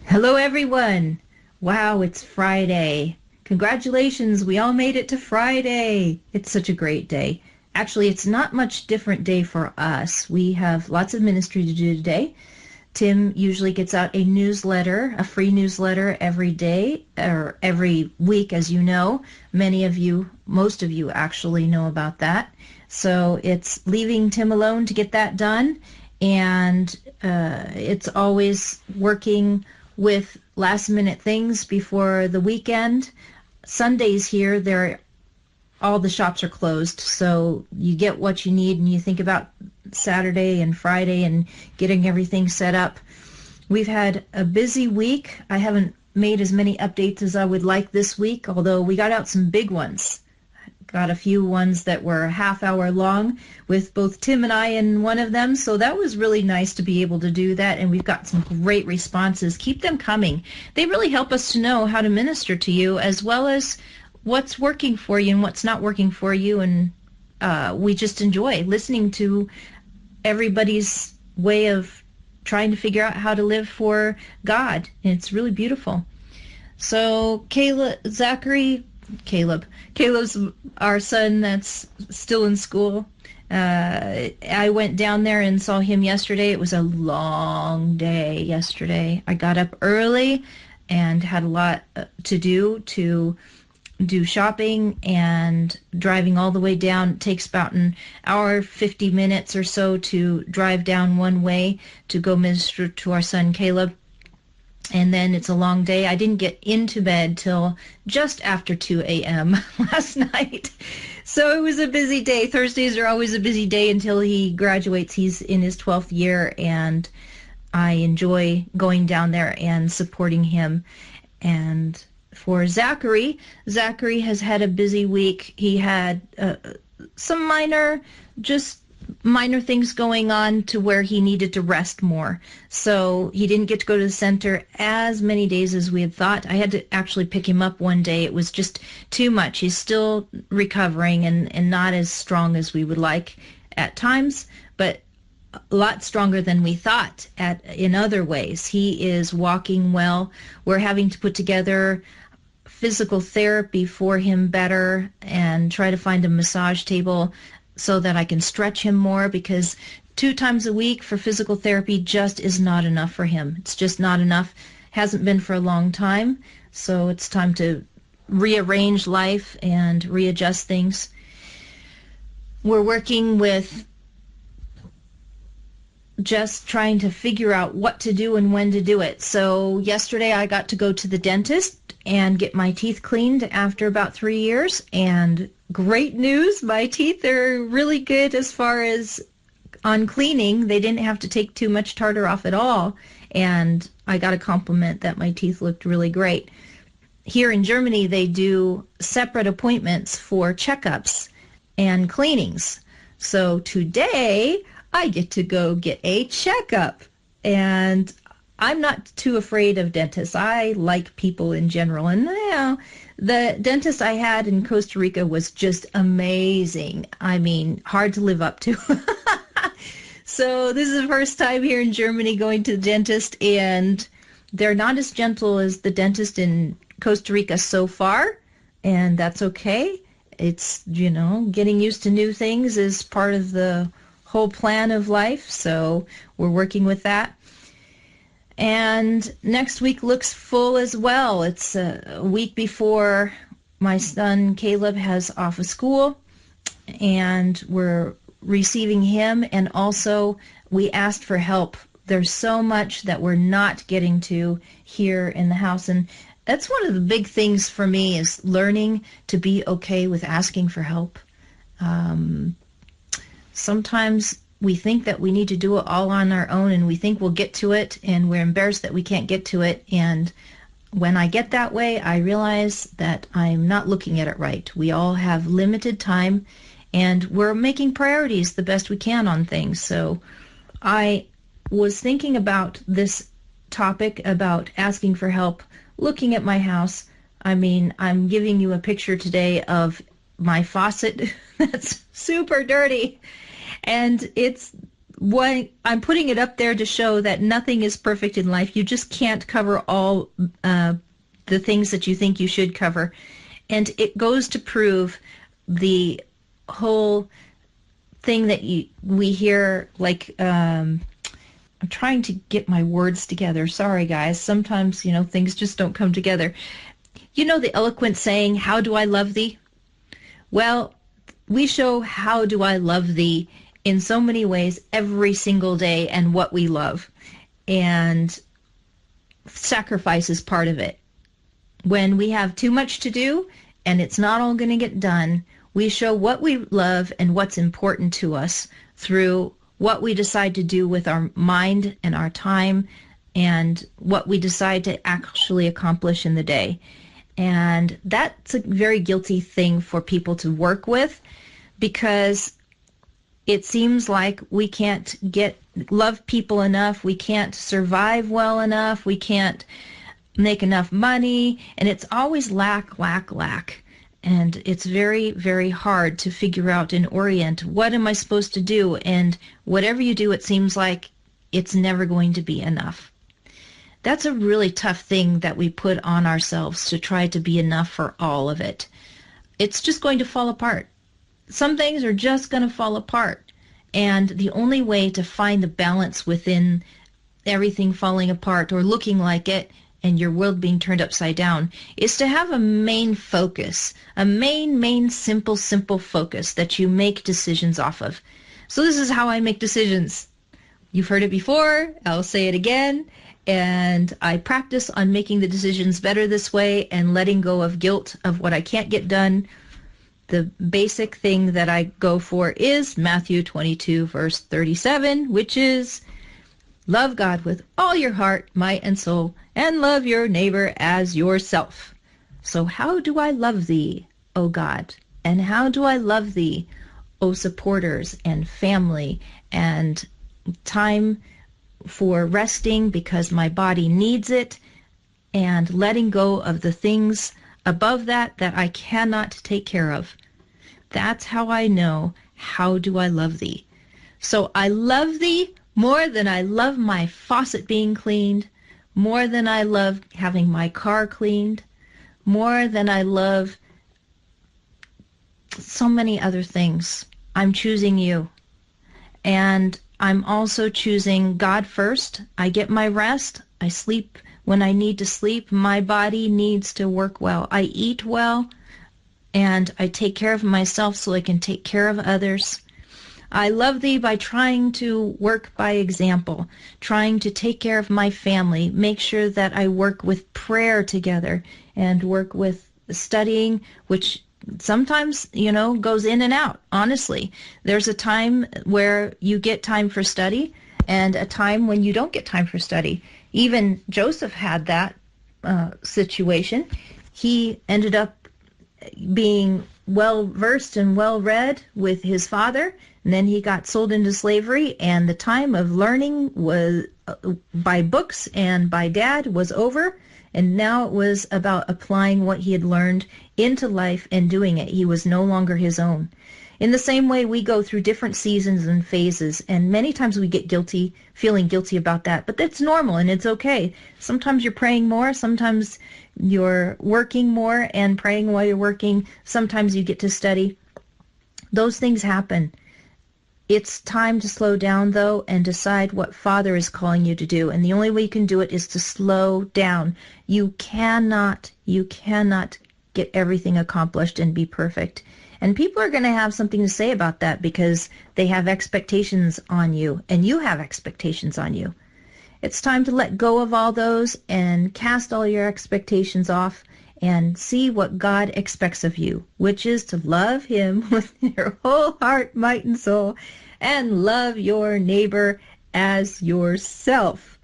Hello, everyone. Wow, it's Friday. Congratulations, we all made it to Friday. It's such a great day. Actually, it's not much different day for us. We have lots of ministry to do today. Tim usually gets out a newsletter, a free newsletter every day or every week, as you know. Many of you, most of you actually know about that. So it's leaving Tim alone to get that done. And it's always working with last minute things before the weekend. Sundays here, all the shops are closed, so you get what you need and you think about Saturday and Friday and getting everything set up. We've had a busy week. I haven't made as many updates as I would like this week, although we got out some big ones. Got a few ones that were a half hour long with both Tim and I in one of them. So that was really nice to be able to do that. And we've got some great responses. Keep them coming. They really help us to know how to minister to you as well as what's working for you and what's not working for you. And we just enjoy listening to everybody's way of trying to figure out how to live for God. And it's really beautiful. So Caleb's our son that's still in school. I went down there and saw him yesterday. It was a long day yesterday. I got up early and had a lot to do shopping, and driving all the way down. It takes about an hour, 50 minutes or so to drive down one way to go minister to our son Caleb. And then it's a long day. I didn't get into bed till just after 2 a.m. last night. So it was a busy day. Thursdays are always a busy day until he graduates. He's in his 12th year, and I enjoy going down there and supporting him. And for Zachary has had a busy week. He had some minor things going on to where he needed to rest more. So he didn't get to go to the center as many days as we had thought. I had to actually pick him up one day. It was just too much. He's still recovering and not as strong as we would like at times, but a lot stronger than we thought in other ways. He is walking well. We're having to put together physical therapy for him better and try to find a massage table so that I can stretch him more, because 2 times a week for physical therapy just is not enough for him. It's just not enough. Hasn't been for a long time. So it's time to rearrange life and readjust things. We're working with just trying to figure out what to do and when to do it. So yesterday I got to go to the dentist and get my teeth cleaned after about 3 years, and great news, my teeth are really good as far as on cleaning. They didn't have to take too much tartar off at all, and I got a compliment that my teeth looked really great. Here in Germany, they do separate appointments for checkups and cleanings. So today I get to go get a checkup, and I'm not too afraid of dentists. I like people in general, and the dentist I had in Costa Rica was just amazing. I mean, hard to live up to. So this is the first time here in Germany going to the dentist, and they're not as gentle as the dentist in Costa Rica so far, and that's okay. It's, getting used to new things is part of the whole plan of life, so we're working with that. And next week looks full as well. It's a week before my son Caleb has off of school, and we're receiving him, and also we asked for help. There's so much that we're not getting to here in the house, and that's one of the big things for me, is learning to be okay with asking for help. Sometimes we think that we need to do it all on our own, and we think we'll get to it, and we're embarrassed that we can't get to it. And when I get that way, I realize that I'm not looking at it right. We all have limited time, and we're making priorities the best we can on things. So I was thinking about this topic about asking for help, looking at my house. I mean, I'm giving you a picture today of my faucet that's super dirty. And it's I'm putting it up there to show that nothing is perfect in life. You just can't cover all the things that you think you should cover. And it goes to prove the whole thing that we hear, like, I'm trying to get my words together. Sorry, guys. Sometimes, things just don't come together. You know the eloquent saying, "How do I love thee?" Well, we show how do I love thee in so many ways every single day, and what we love. And sacrifice is part of it. When we have too much to do and it's not all going to get done, we show what we love and what's important to us through what we decide to do with our mind and our time, and what we decide to actually accomplish in the day. And that's a very guilty thing for people to work with, because it seems like we can't love people enough, we can't survive well enough, we can't make enough money, and it's always lack, lack, lack. And it's very, very hard to figure out and orient, what am I supposed to do? And whatever you do, it seems like it's never going to be enough. That's a really tough thing that we put on ourselves, to try to be enough for all of it. It's just going to fall apart. Some things are just going to fall apart. And the only way to find the balance within everything falling apart or looking like it, and your world being turned upside down, is to have a main focus, a main simple focus that you make decisions off of. So this is how I make decisions. You've heard it before, I'll say it again, and I practice on making the decisions better this way and letting go of guilt of what I can't get done. The basic thing that I go for is Matthew 22, verse 37, which is, love God with all your heart, might, and soul, and love your neighbor as yourself. So how do I love thee, O God? And how do I love thee, O supporters and family, and time for resting because my body needs it, and letting go of the things above that I cannot take care of? That's how I know, how do I love thee? So I love thee more than I love my faucet being cleaned, more than I love having my car cleaned, more than I love so many other things. I'm choosing you. And I'm also choosing God first. I get my rest. I sleep when I need to sleep. My body needs to work well. I eat well, and I take care of myself so I can take care of others. I love thee by trying to work by example, trying to take care of my family, make sure that I work with prayer together and work with studying, which sometimes, goes in and out. Honestly, there's a time where you get time for study and a time when you don't get time for study. Even Joseph had that situation. He ended up being well versed and well read with his father, and then he got sold into slavery, and the time of learning was by books and by dad was over, and now it was about applying what he had learned into life and doing it. He was no longer his own. In the same way, we go through different seasons and phases, and many times we get guilty, feeling guilty about that, but that's normal and it's okay. Sometimes you're praying more, sometimes you're working more and praying while you're working, sometimes you get to study. Those things happen. It's time to slow down, though, and decide what Father is calling you to do. And the only way you can do it is to slow down. You cannot get everything accomplished and be perfect. And people are going to have something to say about that because they have expectations on you, and you have expectations on you. It's time to let go of all those and cast all your expectations off and see what God expects of you, which is to love him with your whole heart, might, and soul, and love your neighbor as yourself.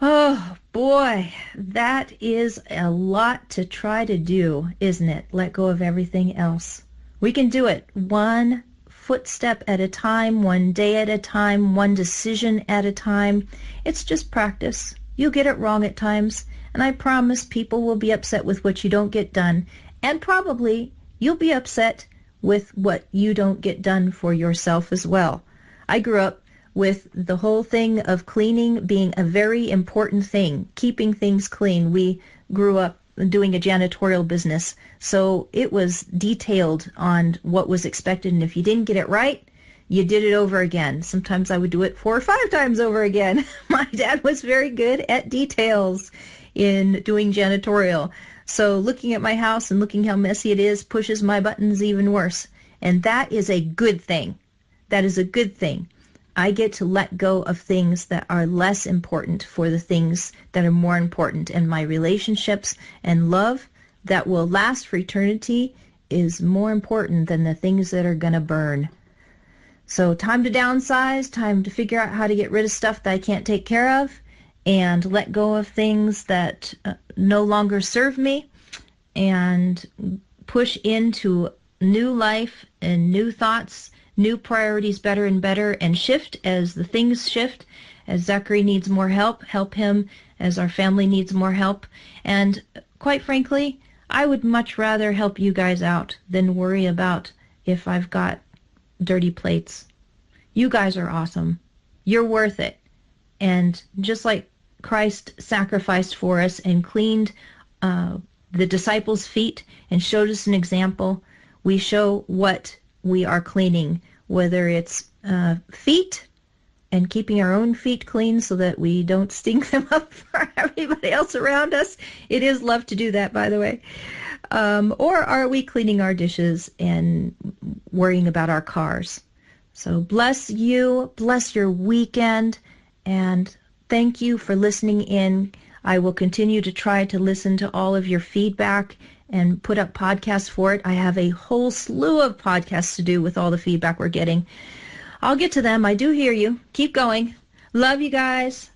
Oh, boy, that is a lot to try to do, isn't it? Let go of everything else. We can do it one footstep at a time, one day at a time, one decision at a time. It's just practice. You'll get it wrong at times, and I promise people will be upset with what you don't get done, and probably you'll be upset with what you don't get done for yourself as well. I grew up with the whole thing of cleaning being a very important thing, keeping things clean. We grew up doing a janitorial business, so it was detailed on what was expected, and if you didn't get it right, you did it over again. Sometimes I would do it 4 or 5 times over again. My dad was very good at details in doing janitorial. So looking at my house and looking how messy it is pushes my buttons even worse. And that is a good thing. That is a good thing. I get to let go of things that are less important for the things that are more important. And my relationships and love that will last for eternity is more important than the things that are going to burn. So time to downsize, time to figure out how to get rid of stuff that I can't take care of and let go of things that no longer serve me and push into new life and new thoughts, new priorities, better and better, and shift as the things shift. As Zachary needs more help, help him. As our family needs more help. And quite frankly, I would much rather help you guys out than worry about if I've got dirty plates. You guys are awesome. You're worth it. And just like Christ sacrificed for us and cleaned the disciples' feet and showed us an example, we show what we are cleaning, whether it's feet and keeping our own feet clean so that we don't stink them up for everybody else around us. It is love to do that, by the way. Or are we cleaning our dishes and worrying about our cars? So bless you, bless your weekend, and thank you for listening in. I will continue to try to listen to all of your feedback and put up podcasts for it. I have a whole slew of podcasts to do with all the feedback we're getting. I'll get to them. I do hear you. Keep going. Love you guys.